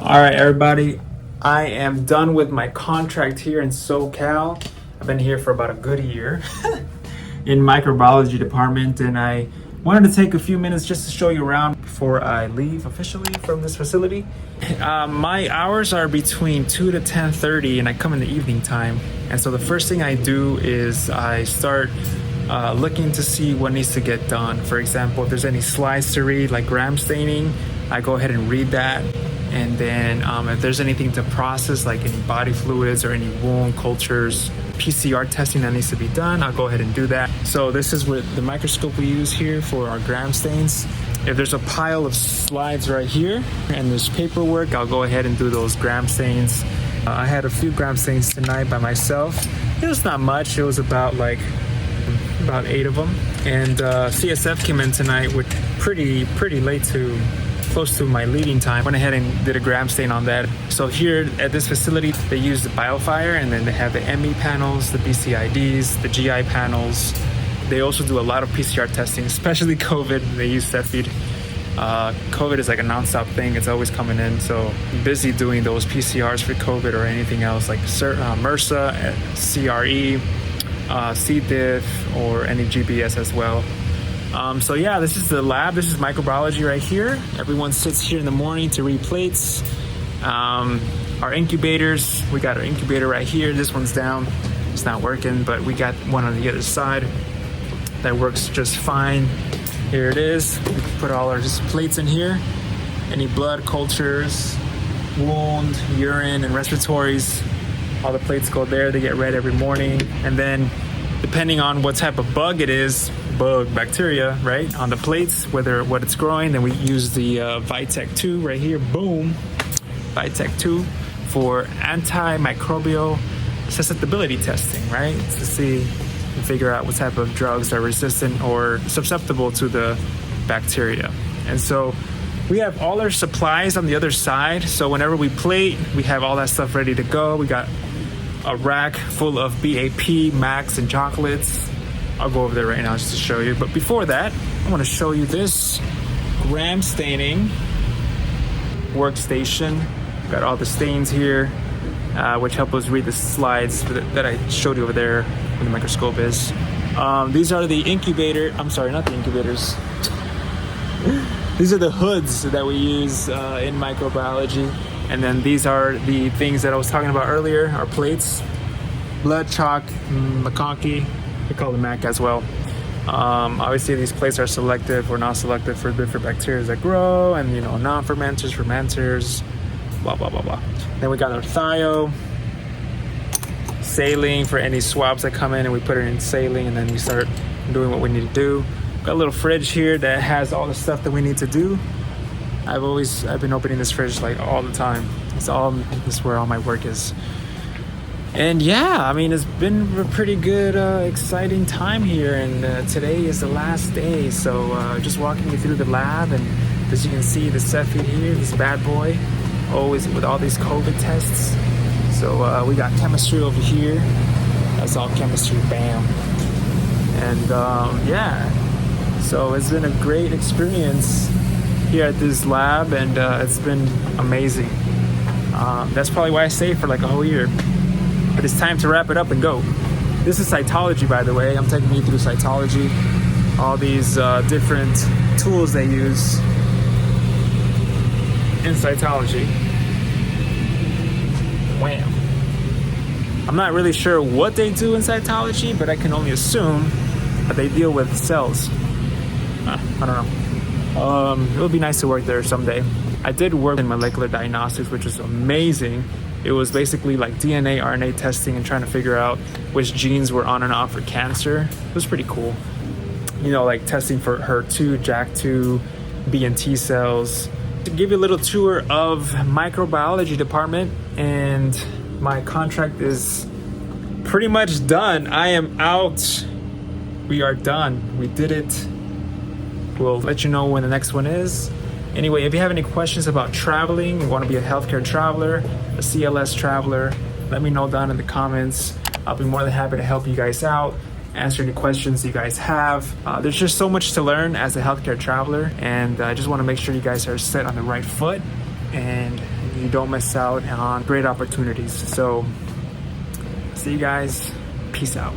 All right, everybody. I am done with my contract here in SoCal. I've been here for about a good year in microbiology department, and I wanted to take a few minutes just to show you around before I leave officially from this facility. My hours are between 2 to 10:30, and I come in the evening time. And so the first thing I do is I start looking to see what needs to get done. For example, if there's any slides to read, like gram staining, I go ahead and read that. And then if there's anything to process, like any body fluids or any wound cultures, PCR testing that needs to be done, I'll go ahead and do that. So this is what the microscope we use here for our gram stains. If there's a pile of slides right here and there's paperwork, I'll go ahead and do those gram stains. I had a few gram stains tonight by myself. It was not much. It was about 8 of them. And CSF came in tonight with pretty late to close to my leaving time. Went ahead and did a gram stain on that. So here at this facility, they use the BioFire, and then they have the ME panels, the BCIDs, the GI panels. They also do a lot of PCR testing, especially COVID. They use Cepheid. COVID is like a nonstop thing. It's always coming in. So I'm busy doing those PCRs for COVID or anything else like MRSA, CRE, C. diff, or any GBS as well. So yeah, this is the lab. This is microbiology right here. Everyone sits here in the morning to read plates. Our incubators, we got our incubator right here. This one's down. It's not working, but we got one on the other side that works just fine. Here it is. We can put all our just plates in here. Any blood cultures, wound, urine, and respiratories. All the plates go there. They get read every morning. And then depending on what type of bug it is, bacteria, right, on the plates, whether what it's growing, then we use the Vitek 2 right here. Boom. Vitek 2 for antimicrobial susceptibility testing, right? To see and figure out what type of drugs are resistant or susceptible to the bacteria. And so we have all our supplies on the other side. So whenever we plate, we have all that stuff ready to go. We got a rack full of BAP, Max, and chocolates. I'll go over there right now just to show you. But before that, I want to show you this gram staining workstation. Got all the stains here, which help us read the slides that I showed you over there where the microscope is. These are the not the incubators. These are the hoods that we use in microbiology. And then these are the things that I was talking about earlier, our plates, blood chalk, McConkey. We call them MAC as well. Obviously, these plates are selective or not selective for different bacteria that grow, and non-fermenters, fermenters, blah blah blah blah. Then we got our thio, saline for any swabs that come in, and we put it in saline, and then we start doing what we need to do. Got a little fridge here that has all the stuff that we need to do. I've been opening this fridge like all the time. This is where all my work is. And yeah, I mean, it's been a pretty good, exciting time here. And today is the last day. So just walking you through the lab. And as you can see, the Cepheid here, this bad boy, always with all these COVID tests. So we got chemistry over here. That's all chemistry, bam. And yeah, so it's been a great experience here at this lab. And it's been amazing. That's probably why I stayed for like a whole year. But it's time to wrap it up and go. This is cytology, by the way. I'm taking you through cytology. All these different tools they use in cytology. Wham. I'm not really sure what they do in cytology, but I can only assume that they deal with cells. I don't know. It would be nice to work there someday. I did work in molecular diagnostics, which is amazing. It was basically like DNA, RNA testing and trying to figure out which genes were on and off for cancer. It was pretty cool. Like testing for HER2, JAK2, B and T cells. To give you a little tour of microbiology department, and my contract is pretty much done. I am out. We are done. We did it. We'll let you know when the next one is. Anyway, if you have any questions about traveling, you want to be a healthcare traveler, a CLS traveler, let me know down in the comments. I'll be more than happy to help you guys out, answer any questions you guys have. There's just so much to learn as a healthcare traveler, and I just want to make sure you guys are set on the right foot and you don't miss out on great opportunities. So see you guys. Peace out.